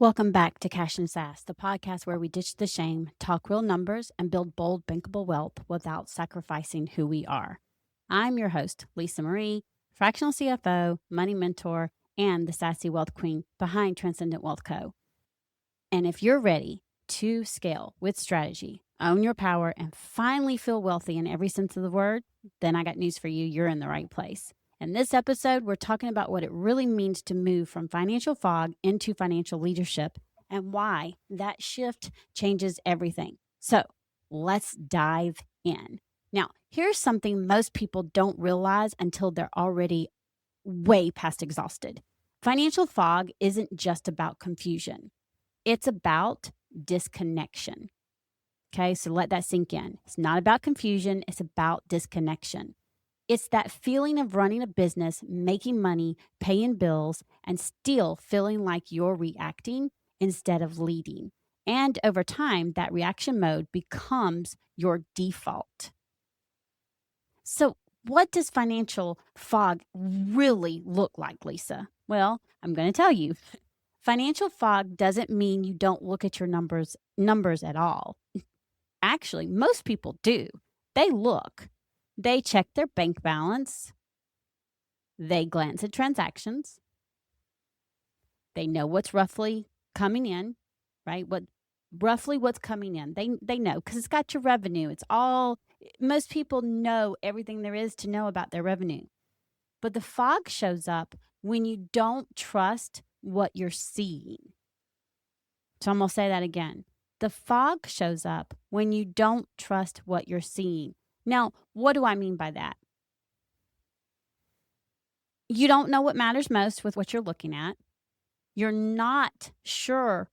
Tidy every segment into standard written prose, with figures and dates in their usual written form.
Welcome back to Cash and Sass, the podcast where we ditch the shame, talk real numbers, and build bold, bankable wealth without sacrificing who we are. I'm your host, Lisa Marie, fractional CFO, money mentor, and the sassy wealth queen behind Transcendent Wealth Co. And if you're ready to scale with strategy, own your power, and finally feel wealthy in every sense of the word, then I got news for you. You're in the right place. In this episode, we're talking about what it really means to move from financial fog into financial leadership and why that shift changes everything. So let's dive in. Now, here's something most people don't realize until they're already way past exhausted. Financial fog isn't just about confusion. It's about disconnection. Okay, so let that sink in. It's not about confusion, it's about disconnection. It's that feeling of running a business, making money, paying bills, and still feeling like you're reacting instead of leading. And over time, that reaction mode becomes your default. So, what does financial fog really look like, Lisa? Well, I'm going to tell you. Financial fog doesn't mean you don't look at your numbers at all. Actually, most people do. They look. They check their bank balance. They glance at transactions. They know what's roughly coming in, right? What's coming in. They know because it's got your revenue. It's all most people know everything there is to know about their revenue. But the fog shows up when you don't trust what you're seeing. So I'm going to say that again. The fog shows up when you don't trust what you're seeing. Now, what do I mean by that? You don't know what matters most with what you're looking at. You're not sure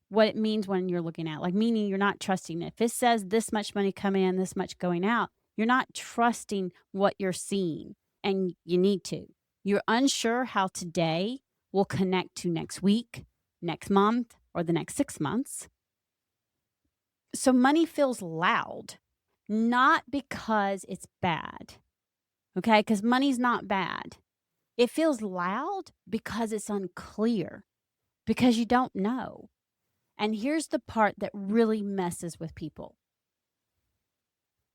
what it means when you're looking at, like meaning you're not trusting it. If it says this much money coming in, this much going out, you're not trusting what you're seeing, and you need to. You're unsure how today will connect to next week, next month, or the next 6 months. So money feels loud, not because it's bad, okay? Because money's not bad. It feels loud because it's unclear, because you don't know. And here's the part that really messes with people.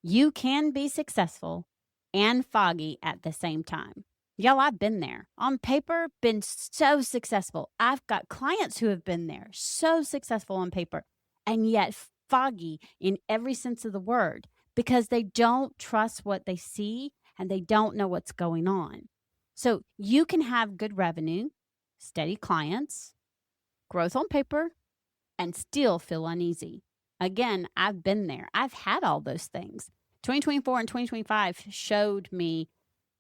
You can be successful and foggy at the same time. Y'all, I've been there. On paper, been so successful. I've got clients who have been there, so successful on paper, and yet foggy in every sense of the word because they don't trust what they see and they don't know what's going on. So you can have good revenue, steady clients, growth on paper, and still feel uneasy. Again, I've been there. I've had all those things. 2024 and 2025 showed me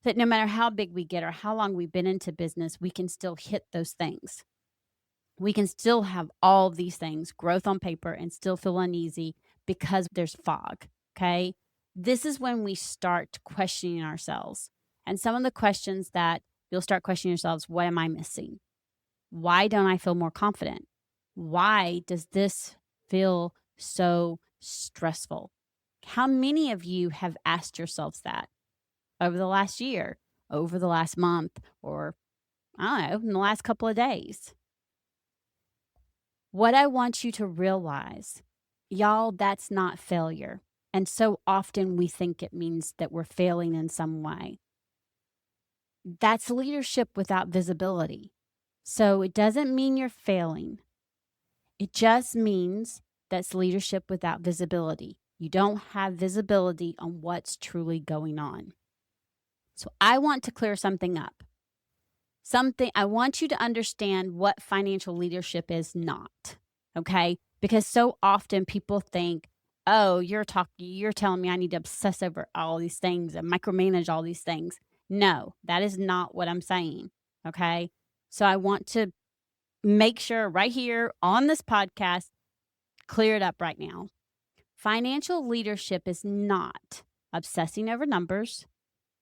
that no matter how big we get or how long we've been into business, we can still hit those things. We can still have all of these things, growth on paper, and still feel uneasy because there's fog, okay? This is when we start questioning ourselves. And some of the questions that you'll start questioning yourselves, what am I missing? Why don't I feel more confident? Why does this feel so stressful? How many of you have asked yourselves that over the last year, over the last month, or I don't know, in the last couple of days? What I want you to realize, y'all, that's not failure. And so often we think it means that we're failing in some way. That's leadership without visibility. So it doesn't mean you're failing. It just means that's leadership without visibility. You don't have visibility on what's truly going on. So I want to clear something up. I want you to understand what financial leadership is not, okay? Because so often people think, oh, you're telling me I need to obsess over all these things and micromanage all these things. No, that is not what I'm saying, okay? So I want to make sure right here on this podcast, clear it up right now. Financial leadership is not obsessing over numbers,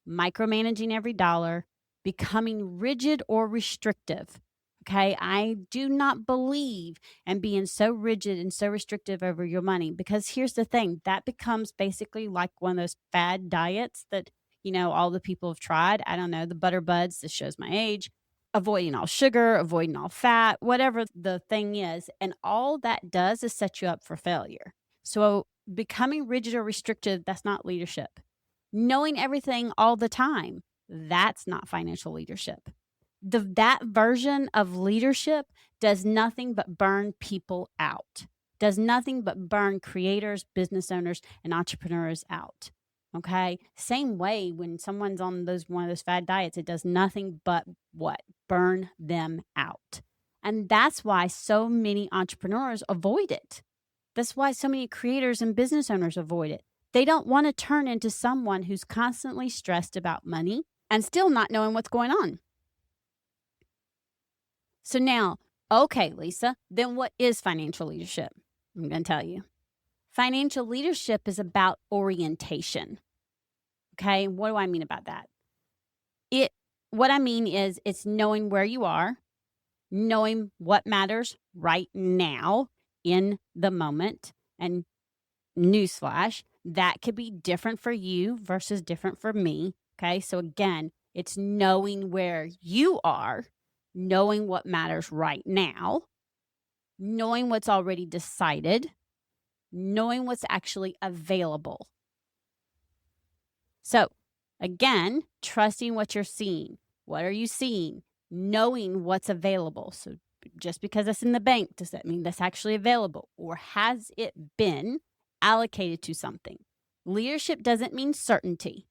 micromanaging every dollar, becoming rigid or restrictive. Okay, I do not believe in being so rigid and so restrictive over your money because here's the thing, that becomes basically like one of those fad diets that, all the people have tried. I don't know, the butter buds, this shows my age. avoiding all sugar, avoiding all fat, whatever the thing is. And all that does is set you up for failure. So becoming rigid or restrictive, that's not leadership. Knowing everything all the time, that's not financial leadership. That version of leadership does nothing but burn people out, does nothing but burn creators, business owners, and entrepreneurs out. Okay. Same way when someone's on one of those fad diets, it does nothing but what? Burn them out. And that's why so many entrepreneurs avoid it. That's why so many creators and business owners avoid it. They don't want to turn into someone who's constantly stressed about money and still not knowing what's going on. So now, okay, Lisa, then what is financial leadership? I'm going to tell you. Financial leadership is about orientation. Okay, what do I mean about that? What I mean is it's knowing where you are, knowing what matters right now in the moment. And newsflash, that could be different for you versus different for me. Okay, so again, it's knowing where you are, knowing what matters right now, knowing what's already decided, knowing what's actually available. So again, trusting what you're seeing. What are you seeing? Knowing what's available. So just because it's in the bank, does that mean that's actually available? Or has it been allocated to something? Leadership doesn't mean certainty.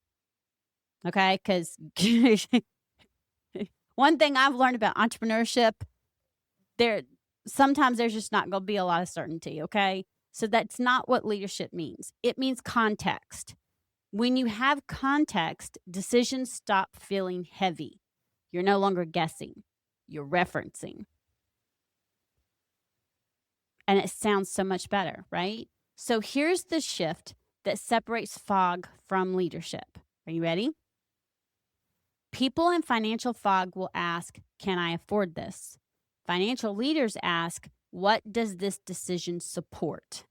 Okay? Because one thing I've learned about entrepreneurship, sometimes there's just not going to be a lot of certainty. Okay? So that's not what leadership means. It means context. When you have context, decisions stop feeling heavy. You're no longer guessing. You're referencing. And it sounds so much better, right? So here's the shift that separates fog from leadership. Are you ready? People in financial fog will ask, can I afford this? Financial leaders ask, what does this decision support?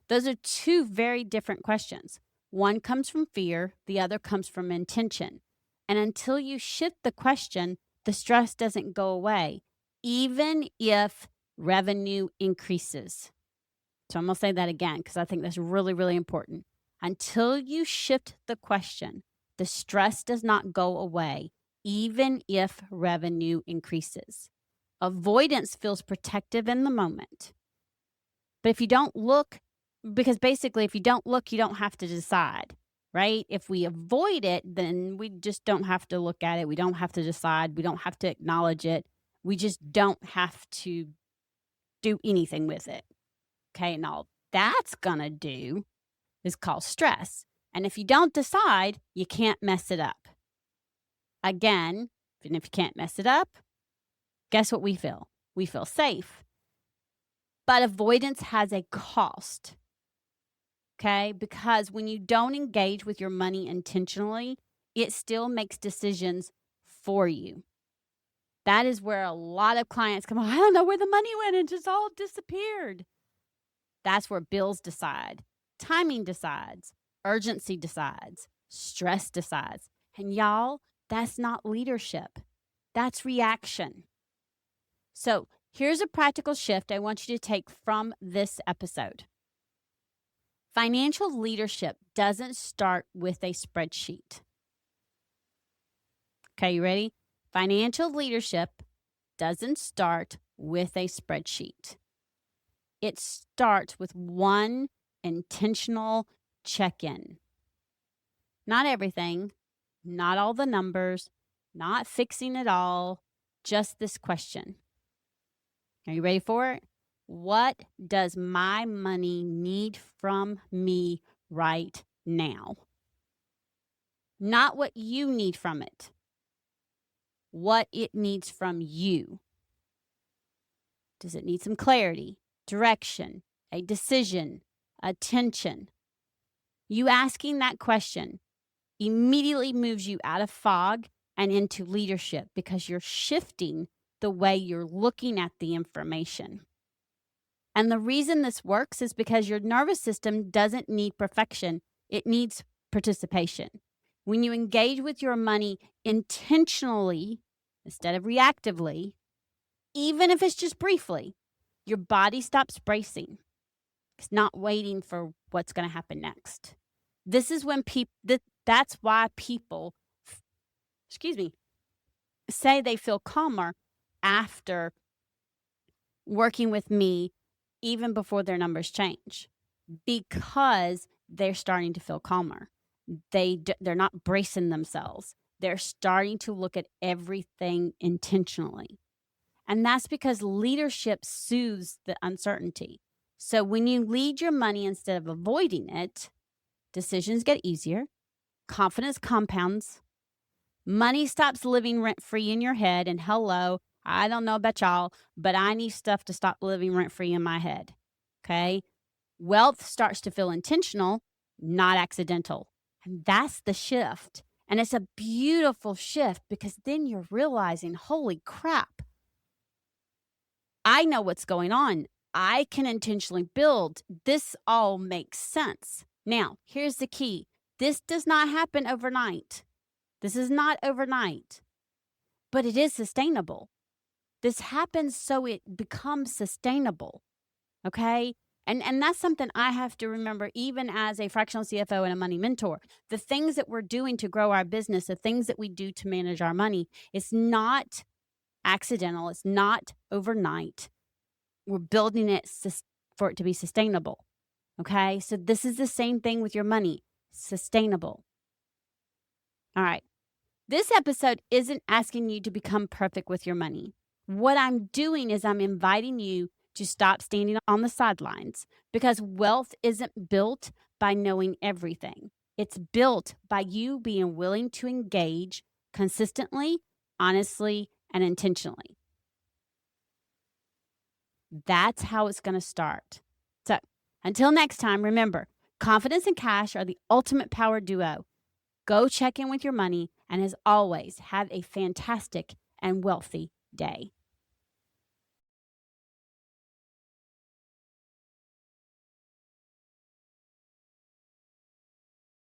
Those are two very different questions. One comes from fear, the other comes from intention. And until you shift the question, the stress doesn't go away, even if revenue increases. So I'm going to say that again because I think that's really, really important. Until you shift the question, the stress does not go away, even if revenue increases. Avoidance feels protective in the moment. But if you don't look, because basically if you don't look, you don't have to decide, right? If we avoid it, then we just don't have to look at it. We don't have to decide. We don't have to acknowledge it. We just don't have to do anything with it. Okay, and all that's going to do is cause stress. And if you don't decide, you can't mess it up. Again, and if you can't mess it up, guess what we feel? We feel safe. But avoidance has a cost. Okay, because when you don't engage with your money intentionally, it still makes decisions for you. That is where a lot of clients come, I don't know where the money went. It just all disappeared. That's where bills decide, timing decides, urgency decides, stress decides. And y'all, that's not leadership. That's reaction. So here's a practical shift I want you to take from this episode. Financial leadership doesn't start with a spreadsheet. Okay, you ready? Financial leadership doesn't start with a spreadsheet. It starts with one intentional check-in. Not everything, not all the numbers, not fixing it all, just this question. Are you ready for it? What does my money need from me right now? Not what you need from it. What it needs from you. Does it need some clarity, direction, a decision, attention? You asking that question immediately moves you out of fog and into leadership because you're shifting the way you're looking at the information. And the reason this works is because your nervous system doesn't need perfection. It needs participation. When you engage with your money intentionally instead of reactively, even if it's just briefly, your body stops bracing. It's not waiting for what's going to happen next. This is when that's why people, say they feel calmer after working with me even before their numbers change, because they're starting to feel calmer. They're not bracing themselves. They're starting to look at everything intentionally. And that's because leadership soothes the uncertainty. So when you lead your money instead of avoiding it, decisions get easier, confidence compounds, money stops living rent-free in your head, and hello, I don't know about y'all, but I need stuff to stop living rent-free in my head, okay? Wealth starts to feel intentional, not accidental. And that's the shift. And it's a beautiful shift, because then you're realizing, holy crap, I know what's going on. I can intentionally build. This all makes sense. Now, here's the key. This does not happen overnight. This is not overnight, but it is sustainable. This happens so it becomes sustainable, okay? And that's something I have to remember, even as a fractional CFO and a money mentor. The things that we're doing to grow our business, the things that we do to manage our money, it's not accidental. It's not overnight. We're building it for it to be sustainable, okay? So this is the same thing with your money, sustainable. All right. This episode isn't asking you to become perfect with your money. What I'm doing is I'm inviting you to stop standing on the sidelines, because wealth isn't built by knowing everything. It's built by you being willing to engage consistently, honestly, and intentionally. That's how it's going to start. So until next time, remember, confidence and cash are the ultimate power duo. Go check in with your money, and as always, have a fantastic and wealthy day.